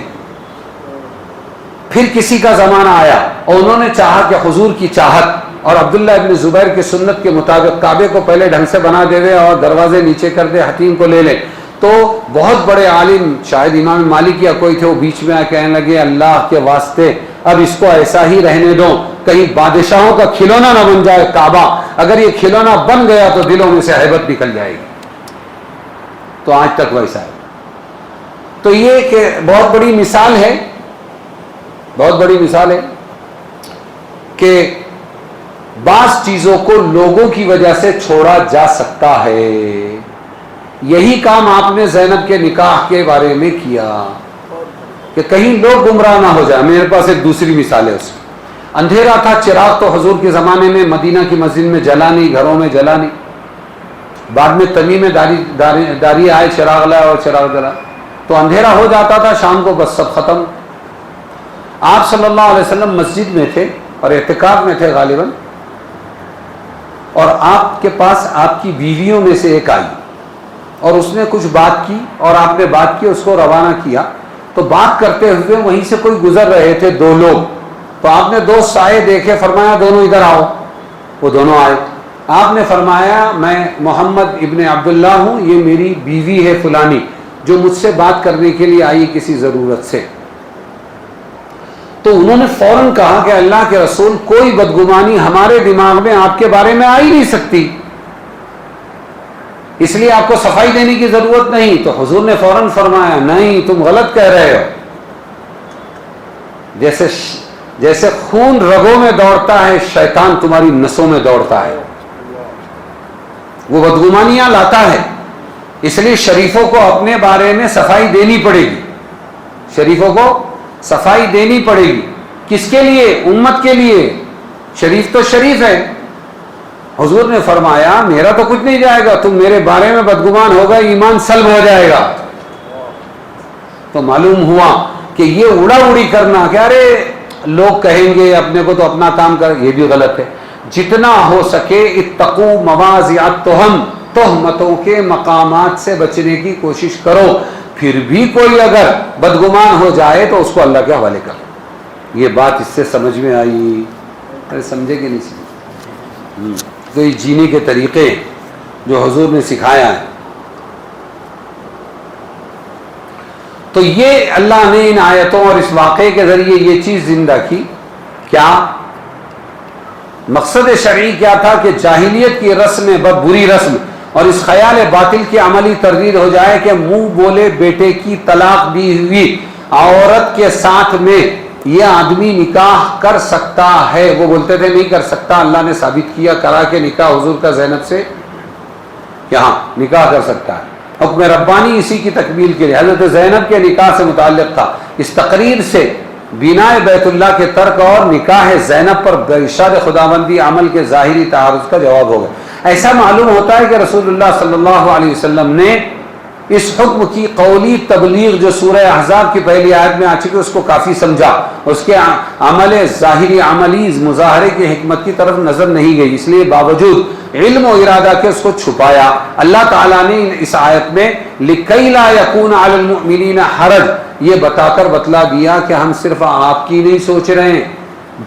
پھر کسی کا زمانہ آیا اور انہوں نے چاہا کہ حضور کی چاہت اور عبداللہ ابن زبیر کی سنت کے مطابق کعبے کو پہلے ڈھنگ سے بنا دے دے اور دروازے نیچے کر دے، حتیم کو لے لے. تو بہت بڑے عالم، شاید امام مالک یا کوئی تھے، وہ بیچ میں کہنے لگے اللہ کے واسطے اب اس کو ایسا ہی رہنے دو، کہیں بادشاہوں کا کھلونا نہ بن جائے کعبہ. اگر یہ کھلونا بن گیا تو دلوں میں سے ہیبت نکل جائے گی. تو آج تک ویسا ہے. تو یہ کہ بہت بڑی مثال ہے کہ بعض چیزوں کو لوگوں کی وجہ سے چھوڑا جا سکتا ہے. یہی کام آپ نے زینب کے نکاح کے بارے میں کیا کہ کہیں لوگ گمراہ نہ ہو جائے. میرے پاس ایک دوسری مثال ہے. اس اندھیرا تھا، چراغ تو حضور کے زمانے میں مدینہ کی مسجد میں جلا نہیں، گھروں میں جلا نہیں. بعد میں تمیم داری آئے، چراغ لائے اور چراغ جلا، تو اندھیرا ہو جاتا تھا، شام کو بس سب ختم. آپ صلی اللہ علیہ وسلم مسجد میں تھے اور اعتکاف میں تھے غالباً، اور آپ کے پاس آپ کی بیویوں میں سے ایک آئی اور اس نے کچھ بات کی اور آپ نے بات کی، اس کو روانہ کیا. تو بات کرتے ہوئے وہیں سے کوئی گزر رہے تھے، دو لوگ. تو آپ نے دو سائے دیکھے، فرمایا دونوں ادھر آؤ. وہ دونوں آئے. آپ نے فرمایا میں محمد ابن عبداللہ ہوں، یہ میری بیوی ہے فلانی جو مجھ سے بات کرنے کے لیے آئی کسی ضرورت سے. تو انہوں نے فوراً کہا کہ اللہ کے رسول، کوئی بدگمانی ہمارے دماغ میں آپ کے بارے میں آ ہی نہیں سکتی، اس لیے آپ کو صفائی دینے کی ضرورت نہیں. تو حضور نے فوراً فرمایا نہیں، تم غلط کہہ رہے ہو. جیسے خون رگوں میں دوڑتا ہے، شیطان تمہاری نسوں میں دوڑتا ہے، وہ بدگمانیاں لاتا ہے. اس لیے شریفوں کو اپنے بارے میں صفائی دینی پڑے گی. شریفوں کو صفائی دینی پڑے گی. کس کے لیے؟ امت کے لیے. شریف تو شریف ہے. حضور نے فرمایا میرا تو کچھ نہیں جائے گا، تم میرے بارے میں بدگمان ہوگا، ایمان سلب ہو جائے گا. تو معلوم ہوا کہ یہ اڑا اڑی کرنا کہ ارے لوگ کہیں گے، اپنے کو تو اپنا کام کر، یہ بھی غلط ہے. جتنا ہو سکے اتقوا مواضع التہم، تہمتوں کے مقامات سے بچنے کی کوشش کرو. پھر بھی کوئی اگر بدگمان ہو جائے تو اس کو اللہ کے حوالے کر. یہ بات اس سے سمجھ میں آئی؟ ارے سمجھے کہ نہیں سمجھے؟ تو یہ جینے کے طریقے جو حضور نے سکھایا ہے. تو یہ اللہ نے ان آیتوں اور اس واقعے کے ذریعے یہ چیز زندہ کی. کیا مقصد شرعی کیا تھا؟ کہ جاہلیت کی رسم، بری رسم اور اس خیال باطل کی عملی تردید ہو جائے کہ منہ بولے بیٹے کی طلاق دی ہوئی عورت کے ساتھ میں یہ آدمی نکاح کر سکتا ہے. وہ بولتے تھے نہیں کر سکتا، اللہ نے ثابت کیا، کرا کے نکاح حضور کا زینب سے، یہاں نکاح کر سکتا ہے. حکم ربانی اسی کی تکمیل کے لیے حضرت زینب کے نکاح سے متعلق تھا. اس تقریر سے بناء بیت اللہ کے ترک اور نکاح زینب پر ارشاد خداوندی عمل کے ظاہری تعارض کا جواب ہوگا. ایسا معلوم ہوتا ہے کہ رسول اللہ صلی اللہ علیہ وسلم نے اس حکم کی قولی تبلیغ جو سورہ احزاب کی پہلی آیت میں آ چکی اس کو کافی سمجھا. اس کے عمل ظاہری، عملی مظاہرے کی حکمت کی طرف نظر نہیں گئی، اس لیے باوجود علم و ارادہ کے اس کو چھپایا. اللہ تعالیٰ نے اس آیت میں لِكَيْ لَا يَكُونَ عَلَى الْمُؤْمِنِينَ حَرَجٌ یہ بتا کر بتلا دیا کہ ہم صرف آپ کی نہیں سوچ رہے ہیں،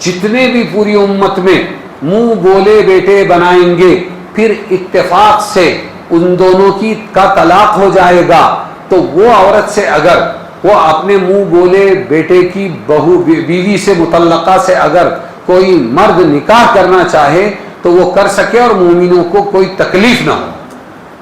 جتنے بھی پوری امت میں منہ بولے بیٹے بنائیں گے پھر اتفاق سے ان دونوں کا طلاق ہو جائے گا تو وہ عورت سے اگر وہ اپنے منہ بولے بیٹے کی بہو بیوی سے مطلقہ سے اگر کوئی مرد نکاح کرنا چاہے تو وہ کر سکے اور مومنوں کو کوئی تکلیف نہ ہو.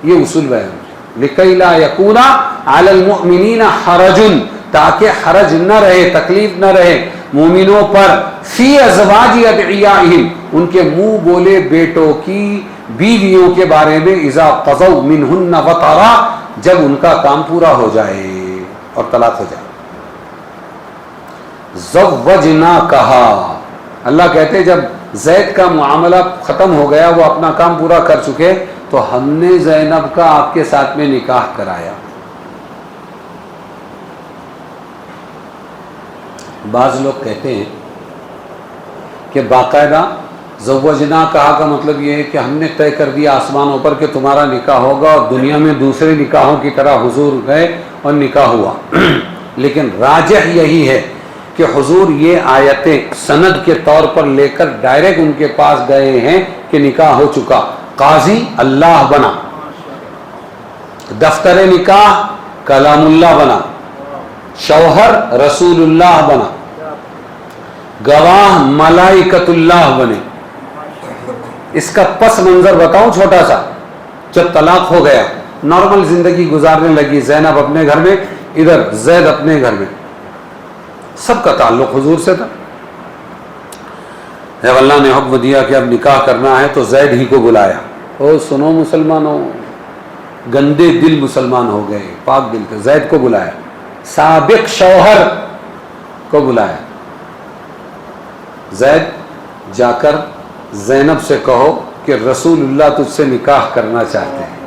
یہ اصول بیان لِكَيْ لَا يَكُونَ عَلَى الْمُؤْمِنِينَ حَرَجٌ تاکہ حرج نہ رہے تکلیف نہ رہے مومنوں پر فی ازواج ادعیائہم ان کے منہ بولے بیٹوں کی بیویوں کے بارے میں اذا قضوا منہن وطرا جب ان کا کام پورا ہو جائے اور طلاق ہو جائے. زوجنا کہا اللہ کہتے جب زید کا معاملہ ختم ہو گیا وہ اپنا کام پورا کر چکے تو ہم نے زینب کا آپ کے ساتھ میں نکاح کرایا. بعض لوگ کہتے ہیں کہ باقاعدہ زوجنا کہا کا مطلب یہ ہے کہ ہم نے طے کر دیا آسمانوں پر کہ تمہارا نکاح ہوگا اور دنیا میں دوسرے نکاحوں کی طرح حضور گئے اور نکاح ہوا. لیکن راجح یہی ہے کہ حضور یہ آیتیں سند کے طور پر لے کر ڈائریکٹ ان کے پاس گئے ہیں کہ نکاح ہو چکا. قاضی اللہ بنا, دفتر نکاح کلام اللہ بنا, شوہر رسول اللہ بنا, گواہ ملائکۃ اللہ بنے. اس کا پس منظر بتاؤں چھوٹا سا. جب طلاق ہو گیا نارمل زندگی گزارنے لگی زینب اپنے گھر میں, ادھر زید اپنے گھر میں, سب کا تعلق حضور سے تھا. جب اللہ نے حکم دیا کہ اب نکاح کرنا ہے تو زید ہی کو بلایا. او سنو مسلمانوں, گندے دل مسلمان ہو گئے, پاک دل کے زید کو بلایا, سابق شوہر کو بلایا. زید جا کر زینب سے کہو کہ رسول اللہ تجھ سے نکاح کرنا چاہتے ہیں.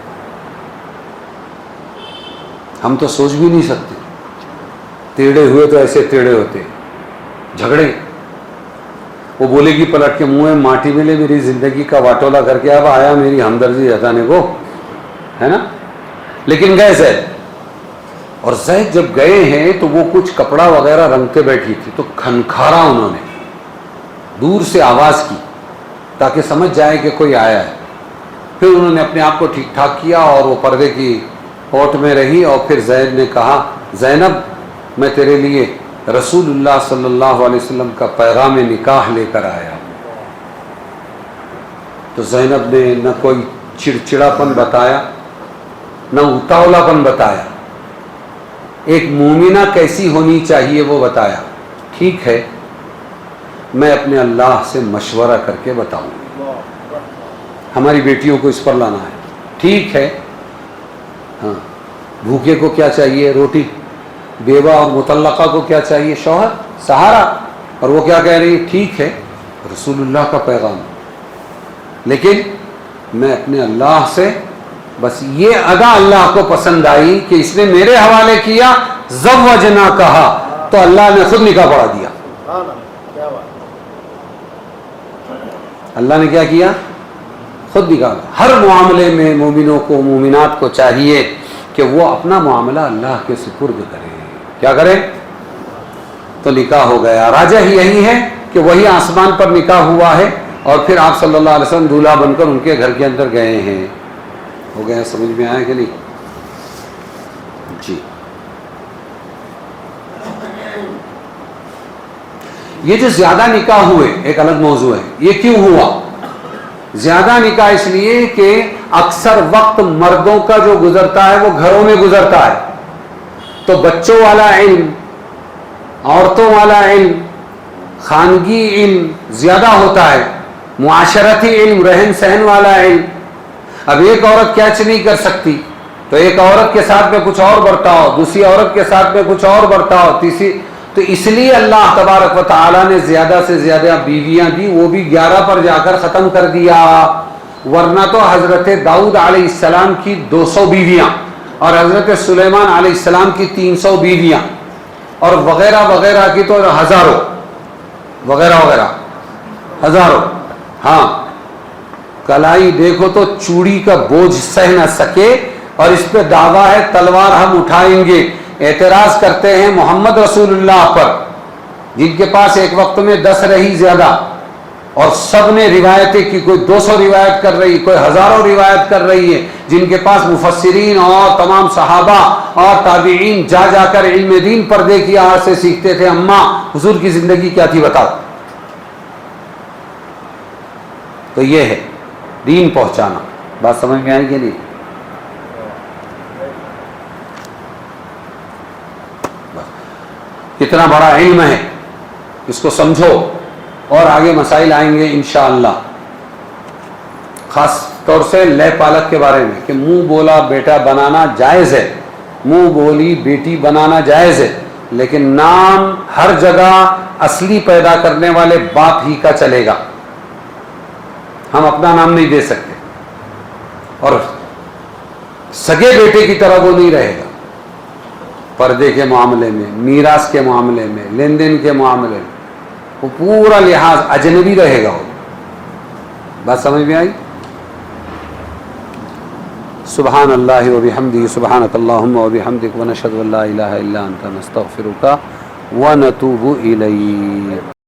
ہم تو سوچ بھی نہیں سکتے, ٹیڑھے ہوئے تو ایسے ٹیڑھے ہوتے, جھگڑے. وہ بولے گی پلٹ کے منہ میں ماٹی ملے میری زندگی کا واٹولا کر کے اب آیا میری ہمدردی جتانے کو, ہے نا. لیکن گئے زید, اور زید جب گئے ہیں تو وہ کچھ کپڑا وغیرہ رنگتے بیٹھی تھی تو کھنکھارا انہوں نے, دور سے آواز کی تاکہ سمجھ جائے کہ کوئی آیا ہے. پھر انہوں نے اپنے آپ کو ٹھیک ٹھاک کیا اور وہ پردے کی اوٹ میں رہی. اور پھر زید نے کہا زینب میں تیرے لیے رسول اللہ صلی اللہ علیہ وسلم کا پیغام نکاح لے کر آیا. تو زینب نے نہ کوئی چڑچڑاپن بتایا نہ اتاولاپن بتایا, ایک مومنہ کیسی ہونی چاہیے وہ بتایا. ٹھیک ہے میں اپنے اللہ سے مشورہ کر کے بتاؤں, ہماری بیٹیوں کو اس پر لانا ہے. ٹھیک ہے, ہاں بھوکے کو کیا چاہیے روٹی, بیوہ اور مطلقہ کو کیا چاہیے شوہر سہارا. اور وہ کیا کہہ رہی ہے ٹھیک ہے رسول اللہ کا پیغام, لیکن میں اپنے اللہ سے بس یہ ادا اللہ کو پسند آئی کہ اس نے میرے حوالے کیا زوجنا کہا تو اللہ نے خود نکاح پڑھا دیا. اللہ نے کیا کیا, خود نکاح. ہر معاملے میں مومنوں کو مومنات کو چاہیے کہ وہ اپنا معاملہ اللہ کے سپرد کرے. کیا کرے تو نکاح ہو گیا. راجہ ہی یہی ہے کہ وہی آسمان پر نکاح ہوا ہے اور پھر آپ صلی اللہ علیہ وسلم دولہا بن کر ان کے گھر کے اندر گئے ہیں. ہو گیا, سمجھ میں آیا کہ نہیں جی. یہ جو زیادہ نکاح ہوئے ایک الگ موضوع ہے. یہ کیوں ہوا زیادہ نکاح؟ اس لیے کہ اکثر وقت مردوں کا جو گزرتا ہے وہ گھروں میں گزرتا ہے, تو بچوں والا علم, عورتوں والا علم, خانگی علم زیادہ ہوتا ہے, معاشرتی علم, رہن سہن والا علم. اب ایک عورت کیچ نہیں کر سکتی تو ایک عورت کے ساتھ میں کچھ اور برتاؤ, دوسری عورت کے ساتھ میں کچھ اور برتاؤ, تیسری. تو اس لیے اللہ تبارک و تعالیٰ نے زیادہ سے زیادہ بیویاں دی, وہ بھی 11 پر جا کر ختم کر دیا. ورنہ تو حضرت داؤد علیہ السلام کی 200 بیویاں اور حضرت سلیمان علیہ السلام کی 300 بیویاں اور وغیرہ وغیرہ کی تو ہزاروں, وغیرہ وغیرہ ہزاروں. ہاں کلائی دیکھو تو چوڑی کا بوجھ سہ نہ سکے اور اس پہ دعویٰ ہے تلوار ہم اٹھائیں گے. اعتراض کرتے ہیں محمد رسول اللہ پر جن کے پاس ایک وقت میں 10 رہی زیادہ, اور سب نے روایتیں کی، کوئی 200 روایت کر رہی، کوئی ہزاروں روایت کر رہی ہے، جن کے پاس مفسرین اور تمام صحابہ اور تابعین جا جا کر علم دین پردے کی آڑ سے سیکھتے تھے۔ اماں حضور کی زندگی کیا تھی بتاؤ؟ تو یہ ہے دین پہنچانا۔ بات سمجھ میں آئی کہ نہیں؟ کتنا بڑا علم ہے، اس کو سمجھو، اور آگے مسائل آئیں گے انشاءاللہ، خاص طور سے لے پالک کے بارے میں، کہ منہ بولا بیٹا بنانا جائز ہے، منہ بولی بیٹی بنانا جائز ہے، لیکن نام ہر جگہ اصلی پیدا کرنے والے باپ ہی کا چلے گا، ہم اپنا نام نہیں دے سکتے، اور سگے بیٹے کی طرح وہ نہیں رہے گا، پردے کے معاملے میں، میراث کے معاملے میں، لین دین کے معاملے میں وہ پورا لحاظ اجنبی رہے گا۔ وہ بات سمجھ میں آئی؟ سبحان اللہ و بحمدہ، سبحانک اللہم و بحمدک، ونشہد ان لا الہ الا انت، نستغفرک ونتوب الیک۔